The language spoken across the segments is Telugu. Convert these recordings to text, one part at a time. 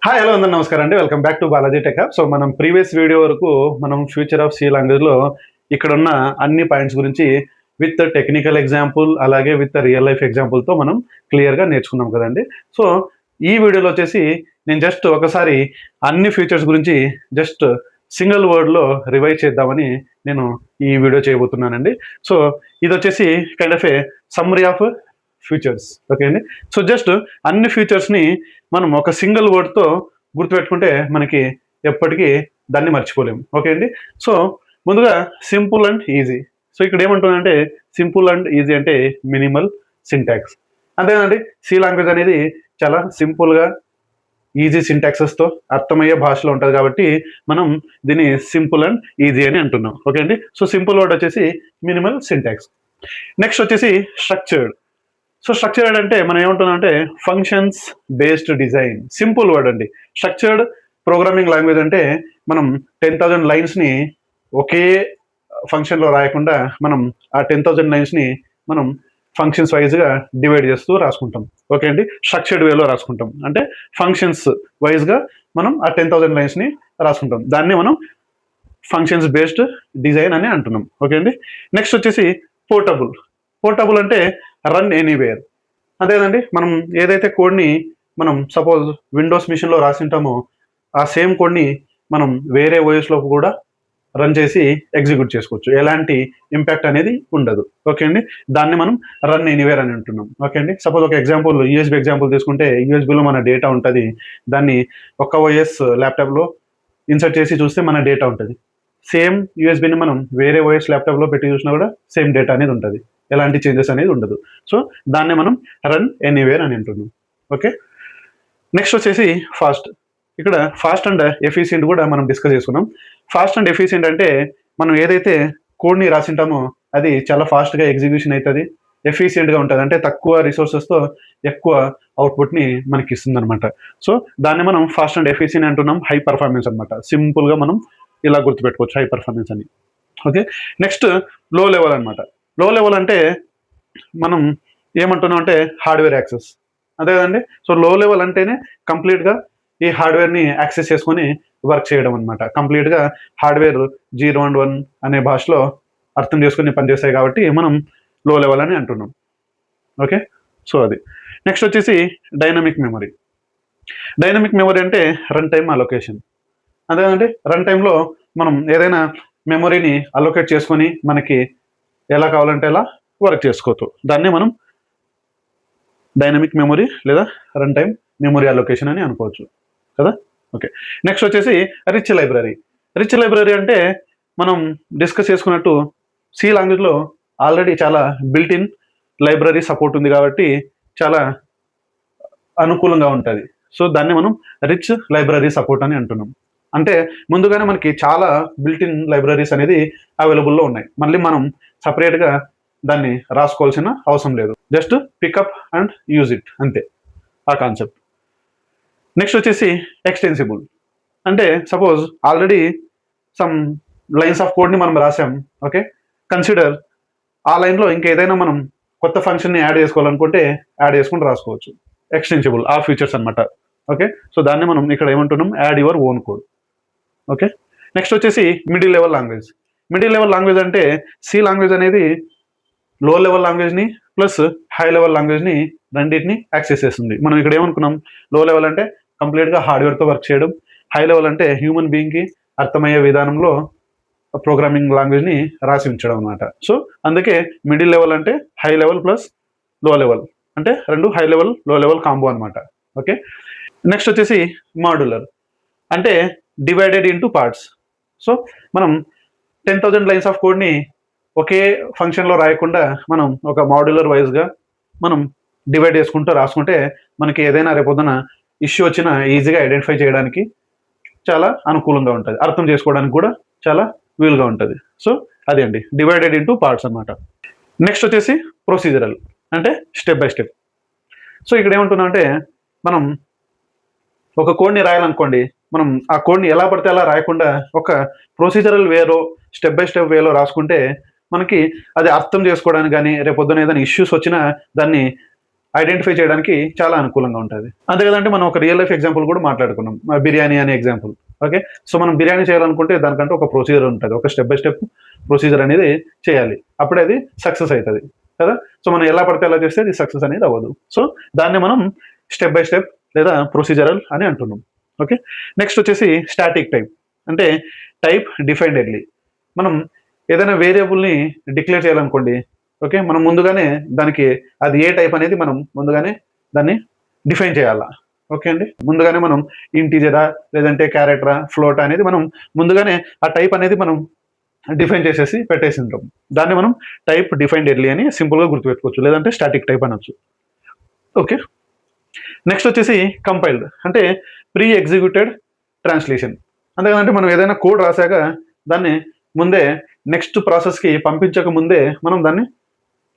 హాయ్ హలో అందరూ నమస్కారం అండి. Welcome back to Balaji tech hub. So మనం ప్రీవియస్ వీడియో వరకు మనం ఫ్యూచర్ ఆఫ్ సి లాంగ్వేజ్లో ఇక్కడ ఉన్న అన్ని పాయింట్స్ గురించి విత్ టెక్నికల్ ఎగ్జాంపుల్ అలాగే విత్ రియల్ లైఫ్ ఎగ్జాంపుల్తో మనం క్లియర్గా నేర్చుకున్నాం కదండి. సో ఈ వీడియోలో వచ్చేసి నేను జస్ట్ ఒకసారి అన్ని ఫీచర్స్ గురించి జస్ట్ సింగిల్ వర్డ్లో రివైజ్ చేద్దామని నేను ఈ వీడియో చేయబోతున్నానండి. సో ఇది వచ్చేసి kind of A summary of features. Okay అండి. సో జస్ట్ అన్ని ఫ్యూచర్స్ని మనం ఒక సింగిల్ వర్డ్తో గుర్తుపెట్టుకుంటే మనకి ఎప్పటికీ దాన్ని మర్చిపోలేము. ఓకే అండి. సో ముందుగా సింపుల్ అండ్ ఈజీ. సో ఇక్కడ ఏమంటుందంటే సింపుల్ అండ్ ఈజీ అంటే మినిమల్ సింటాక్స్. అంతేనండి. సి లాంగ్వేజ్ అనేది చాలా సింపుల్గా ఈజీ సింటాక్సెస్తో అర్థమయ్యే భాషలో ఉంటుంది కాబట్టి మనం దీన్ని సింపుల్ అండ్ ఈజీ అని అంటున్నాం. ఓకే అండి. సో సింపుల్ వర్డ్ వచ్చేసి మినిమల్ సింటాక్స్. నెక్స్ట్ వచ్చేసి స్ట్రక్చర్డ్. సో స్ట్రక్చర్డ్ అంటే మనం ఏమంటున్నామంటే functions based design. Simple word అండి. స్ట్రక్చర్డ్ ప్రోగ్రామింగ్ లాంగ్వేజ్ అంటే మనం 10,000 లైన్స్ని ఒకే ఫంక్షన్లో రాయకుండా మనం ఆ 10,000 లైన్స్ని మనం ఫంక్షన్స్ వైజ్గా డివైడ్ చేస్తూ రాసుకుంటాం. ఓకే అండి. స్ట్రక్చర్డ్ వేలో రాసుకుంటాం అంటే ఫంక్షన్స్ వైజ్గా మనం ఆ 10,000 లైన్స్ని రాసుకుంటాం. దాన్ని మనం ఫంక్షన్స్ బేస్డ్ డిజైన్ అని అంటున్నాం. ఓకే అండి. నెక్స్ట్ వచ్చేసి పోర్టబుల్. పోర్టబుల్ అంటే రన్ ఎనీవేర్. అదేనండి. మనం ఏదైతే కోడ్ని మనం సపోజ్ విండోస్ మిషన్లో రాసింటామో ఆ సేమ్ కోడ్ని మనం వేరే ఓఎస్లో కూడా రన్ చేసి ఎగ్జిక్యూట్ చేసుకోవచ్చు. ఎలాంటి ఇంపాక్ట్ అనేది ఉండదు. ఓకే అండి. దాన్ని మనం రన్ ఎనీవేర్ అని అంటున్నాం. ఓకే అండి. సపోజ్ ఒక ఎగ్జాంపుల్ యూఎస్బీ ఎగ్జాంపుల్ తీసుకుంటే యూఎస్బీలో మన డేటా ఉంటుంది. దాన్ని ఒక్క ఓఎస్ ల్యాప్టాప్లో ఇన్సర్ట్ చేసి చూస్తే మన డేటా ఉంటుంది. సేమ్ యూఎస్బీని మనం వేరే ఓఎస్ ల్యాప్టాప్లో పెట్టి చూసినా కూడా సేమ్ డేటా అనేది ఉంటుంది. ఎలాంటి చేంజెస్ అనేది ఉండదు. సో దాన్ని మనం రన్ ఎనీవేర్ అని అంటున్నాం. ఓకే. నెక్స్ట్ వచ్చేసి ఫాస్ట్. ఇక్కడ ఫాస్ట్ అండ్ ఎఫిషియెంట్ కూడా మనం డిస్కస్ చేసుకున్నాం. ఫాస్ట్ అండ్ ఎఫిషియెంట్ అంటే మనం ఏదైతే కోడ్ని రాసింటామో అది చాలా ఫాస్ట్గా ఎగ్జిక్యూషన్ అవుతుంది, ఎఫిషియెంట్గా ఉంటుంది. అంటే తక్కువ రిసోర్సెస్తో ఎక్కువ అవుట్పుట్ని మనకి ఇస్తుంది అనమాట. సో దాన్ని మనం ఫాస్ట్ అండ్ ఎఫిషియెంట్ అంటున్నాం. హై పర్ఫార్మెన్స్ అనమాట. సింపుల్గా మనం ఇలా గుర్తుపెట్టుకోవచ్చు హై పర్ఫార్మెన్స్ అని. ఓకే. నెక్స్ట్ లో లెవెల్ అనమాట. లో లెవెల్ అంటే మనం ఏమంటున్నాం అంటే హార్డ్వేర్ యాక్సెస్. అదే కదండి. సో లో లెవెల్ అంటేనే కంప్లీట్గా ఈ హార్డ్వేర్ని యాక్సెస్ చేసుకొని వర్క్ చేయడం అనమాట. కంప్లీట్గా హార్డ్వేర్ 0 and 1 అనే భాషలో అర్థం చేసుకుని పనిచేస్తాయి కాబట్టి మనం లో లెవెల్ అని అంటున్నాం. ఓకే. సో అది. నెక్స్ట్ వచ్చేసి డైనమిక్ మెమరీ. డైనమిక్ మెమరీ అంటే రన్ టైమ్ అలొకేషన్. అదేనండి. రన్ టైంలో మనం ఏదైనా మెమరీని అలొకేట్ చేసుకొని మనకి ఎలా కావాలంటే ఎలా వర్క్ చేసుకోవచ్చు. దాన్ని మనం డైనమిక్ మెమరీ లేదా రన్ టైమ్ మెమరీ అలొకేషన్ అని అనుకోవచ్చు కదా. ఓకే. నెక్స్ట్ వచ్చేసి రిచ్ లైబ్రరీ. రిచ్ లైబ్రరీ అంటే మనం డిస్కస్ చేసుకున్నట్టు సి లాంగ్వేజ్లో ఆల్రెడీ చాలా బిల్ట్ ఇన్ లైబ్రరీ సపోర్ట్ ఉంది కాబట్టి చాలా అనుకూలంగా ఉంటుంది. సో దాన్ని మనం రిచ్ లైబ్రరీ సపోర్ట్ అని అంటున్నాం. అంటే ముందుగానే మనకి చాలా బిల్ట్ ఇన్ లైబ్రరీస్ అనేది అవైలబుల్లో ఉన్నాయి. మళ్ళీ మనం సపరేట్గా దాన్ని రాసుకోవాల్సిన అవసరం లేదు. Just pickup and use it అంతే ఆ కాన్సెప్ట్. నెక్స్ట్ వచ్చేసి ఎక్స్టెన్సిబుల్. అంటే suppose already some lines of కోడ్ని మనం రాసాం. ఓకే. కన్సిడర్ ఆ లైన్లో ఇంకా ఏదైనా మనం కొత్త ఫంక్షన్ని యాడ్ చేసుకోవాలనుకుంటే యాడ్ చేసుకుని రాసుకోవచ్చు. ఎక్స్టెన్సిబుల్ ఆ ఫీచర్స్ అనమాట. ఓకే. సో దాన్ని మనం ఇక్కడ ఏమంటున్నాం add your own code. Okay. Next వచ్చేసి middle level language. Middle level language అంటే సి లాంగ్వేజ్ అనేది లో లెవెల్ లాంగ్వేజ్ని ప్లస్ హై లెవెల్ లాంగ్వేజ్ని రెండింటిని యాక్సెస్ చేస్తుంది. మనం ఇక్కడ ఏమనుకున్నాం లో లెవెల్ అంటే కంప్లీట్గా హార్డ్వేర్తో వర్క్ చేయడం, హై లెవెల్ అంటే హ్యూమన్ బీయింగ్కి అర్థమయ్యే విధానంలో ప్రోగ్రామింగ్ లాంగ్వేజ్ని రాసి ఉంచడం అనమాట. సో అందుకే మిడిల్ లెవెల్ అంటే హై లెవెల్ ప్లస్ లో లెవెల్ అంటే రెండు హై లెవెల్ లో లెవెల్ కాంబో అనమాట. ఓకే. నెక్స్ట్ వచ్చేసి మాడ్యులర్ అంటే డివైడెడ్ ఇంటూ పార్ట్స్. సో మనం 10,000 లైన్స్ ఆఫ్ కోడ్ని ఒకే ఫంక్షన్లో రాయకుండా మనం ఒక మాడ్యులర్ వైజ్గా మనం డివైడ్ చేసుకుంటూ రాసుకుంటే మనకి ఏదైనా రేపొద్దున ఇష్యూ వచ్చినా ఈజీగా ఐడెంటిఫై చేయడానికి చాలా అనుకూలంగా ఉంటుంది, అర్థం చేసుకోవడానికి కూడా చాలా వీలుగా ఉంటుంది. సో అదే అండి డివైడెడ్ ఇంటూ పార్ట్స్ అనమాట. నెక్స్ట్ వచ్చేసి ప్రొసీజరల్ అంటే స్టెప్ బై స్టెప్. సో ఇక్కడ ఏమంటున్నా అంటే మనం ఒక కోడ్ని రాయాలనుకోండి, మనం ఆ కోడ్ని ఎలా పడితే అలా రాయకుండా ఒక ప్రొసీజరల్ వేలో స్టెప్ బై స్టెప్ వేలో రాసుకుంటే మనకి అది అర్థం చేసుకోవడానికి కానీ రేపొద్దున ఏదైనా ఇష్యూస్ వచ్చినా దాన్ని ఐడెంటిఫై చేయడానికి చాలా అనుకూలంగా ఉంటుంది. అంతే కదంటే మనం ఒక రియల్ లైఫ్ ఎగ్జాంపుల్ కూడా మాట్లాడుకున్నాం, బిర్యానీ అనే ఎగ్జాంపుల్. ఓకే, సో మనం బిర్యానీ చేయాలనుకుంటే దానికంటే ఒక ప్రొసీజర్ ఉంటుంది, ఒక స్టెప్ బై స్టెప్ ప్రొసీజర్ అనేది చేయాలి, అప్పుడే అది సక్సెస్ అవుతుంది కదా. సో మనం ఎలా పడితే ఎలా చేస్తే అది సక్సెస్ అనేది అవ్వదు. సో దాన్ని మనం స్టెప్ బై స్టెప్ లేదా ప్రొసీజరల్ అని అంటున్నాం. ఓకే, నెక్స్ట్ వచ్చేసి స్టాటిక్ టైప్, అంటే టైప్ డిఫైన్డ్ ఎర్లీ. మనం ఏదైనా వేరియబుల్ని డిక్లేర్ చేయాలనుకోండి, ఓకే, మనం ముందుగానే దానికి అది ఏ టైప్ అనేది మనం ముందుగానే దాన్ని డిఫైన్ చేయాలా. ఓకే అండి, ముందుగానే మనం ఇంటీజరా లేదంటే క్యారెక్టరా ఫ్లోట్ అనేది మనం ముందుగానే ఆ టైప్ అనేది మనం డిఫైన్ చేసేసి పెట్టేసి ఉంటాం. దాన్ని మనం టైప్ డిఫైన్డ్ ఎర్లీ అని సింపుల్గా గుర్తుపెట్టుకోవచ్చు, లేదంటే స్టాటిక్ టైప్ అనొచ్చు. ఓకే, నెక్స్ట్ వచ్చేసి కంపైల్డ్, అంటే ప్రీ ఎగ్జిక్యూటెడ్ ట్రాన్స్లేషన్. అంతేకాదంటే మనం ఏదైనా కోడ్ రాశాక దాన్ని ముందే నెక్స్ట్ ప్రాసెస్కి పంపించక ముందే మనం దాన్ని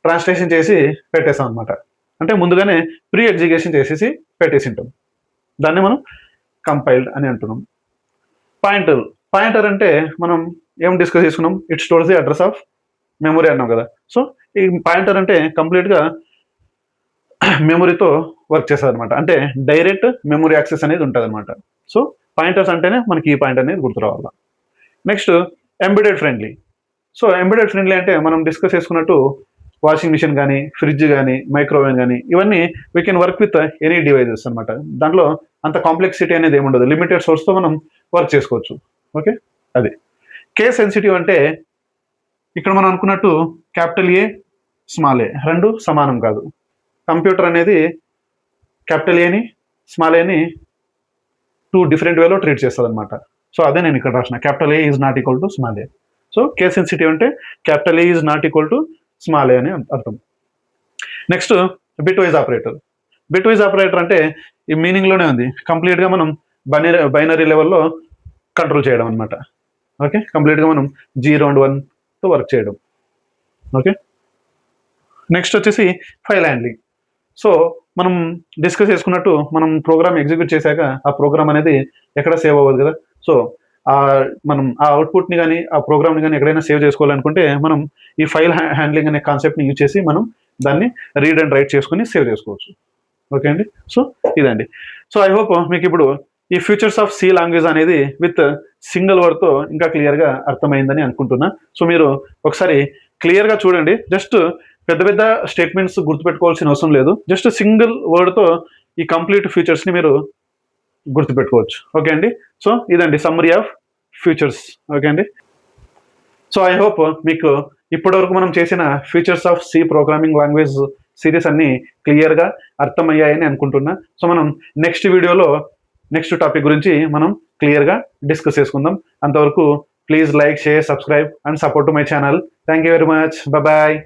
ట్రాన్స్లేషన్ చేసి పెట్టేసాం అనమాట. అంటే ముందుగానే ప్రీ ఎగ్జిక్యూషన్ చేసేసి పెట్టేసి ఉంటాం, దాన్ని మనం కంపైల్డ్ అని అంటున్నాం. పాయింటర్, పాయింటర్ అంటే మనం ఏం డిస్కస్ చేసుకున్నాం, it stores the address of memory అన్నాం కదా. సో ఈ పాయింటర్ అంటే కంప్లీట్గా మెమొరీతో వర్క్ చేస్తుంది అనమాట, అంటే డైరెక్ట్ మెమొరీ యాక్సెస్ అనేది ఉంటుంది అనమాట. సో పాయింటర్స్ అంటేనే మనకి ఈ పాయింట్ అనేది గుర్తు రావాలి. Next embedded friendly. So embedded friendly అంటే మనం డిస్కస్ చేసుకున్నట్టు వాషింగ్ మిషన్ కానీ, ఫ్రిడ్జ్ కానీ, మైక్రోవేవ్ కానీ, ఇవన్నీ we can work with any devices అనమాట. దాంట్లో అంత కాంప్లెక్సిటీ అనేది ఏముండదు, లిమిటెడ్ సోర్స్తో మనం వర్క్ చేసుకోవచ్చు. ఓకే, అది. కేస్ సెన్సిటివ్ అంటే ఇక్కడ మనం అనుకున్నట్టు క్యాపిటల్ ఏ స్మాల్ ఏ రెండు సమానం కాదు. కంప్యూటర్ అనేది క్యాపిటల్ ఏని స్మాల్ ఏని 2 డిఫరెంట్ వేలో ట్రీట్ చేస్తుంది అనమాట. సో అదే నేను ఇక్కడ రాసిన, capital A is not equal to small A. So case sensitive అంటే capital A is not equal to small A అని అర్థం. Next bitwise operator. Bitwise operator అంటే ఈ మీనింగ్లోనే ఉంది, కంప్లీట్గా మనం బైనరీ లెవెల్లో కంట్రోల్ చేయడం అనమాట. ఓకే, కంప్లీట్గా మనం 0 and 1తో వర్క్ చేయడం. ఓకే, నెక్స్ట్ వచ్చేసి ఫైల్ హ్యాండ్లింగ్. సో మనం డిస్కస్ చేసుకున్నట్టు మనం ప్రోగ్రామ్ ఎగ్జిక్యూట్ చేశాక ఆ ప్రోగ్రామ్ అనేది ఎక్కడ సేవ్ అవ్వదు కదా. సో మనం ఆ అవుట్పుట్ని కానీ ఆ ప్రోగ్రామ్ని కానీ ఎక్కడైనా సేవ్ చేసుకోవాలనుకుంటే మనం ఈ ఫైల్ హ్యాండ్లింగ్ అనే కాన్సెప్ట్ని యూజ్ చేసి మనం దాన్ని రీడ్ అండ్ రైట్ చేసుకుని సేవ్ చేసుకోవచ్చు. ఓకే అండి, సో ఇదండి. సో ఐ హోప్ మీకు ఇప్పుడు ఈ ఫ్యూచర్స్ ఆఫ్ సి లాంగ్వేజ్ అనేది విత్ సింగిల్ వర్డ్తో ఇంకా క్లియర్గా అర్థమైందని అనుకుంటున్నా. సో మీరు ఒకసారి క్లియర్గా చూడండి, జస్ట్ పెద్ద పెద్ద స్టేట్మెంట్స్ గుర్తుపెట్టుకోవాల్సిన అవసరం లేదు, జస్ట్ సింగిల్ వర్డ్తో ఈ కంప్లీట్ ఫ్యూచర్స్ని మీరు గుర్తుపెట్టుకోవచ్చు. ఓకే అండి, సో ఇదండి సమ్మరీ ఆఫ్ ఫ్యూచర్స్. ఓకే అండి, సో ఐ హోప్ మీకు ఇప్పటివరకు మనం చేసిన features of C programming language series అన్ని క్లియర్గా అర్థమయ్యాయని అనుకుంటున్నా. సో మనం నెక్స్ట్ వీడియోలో నెక్స్ట్ టాపిక్ గురించి మనం క్లియర్గా డిస్కస్ చేసుకుందాం. అంతవరకు please like, share, subscribe and support to my channel. Thank you very much. Bye.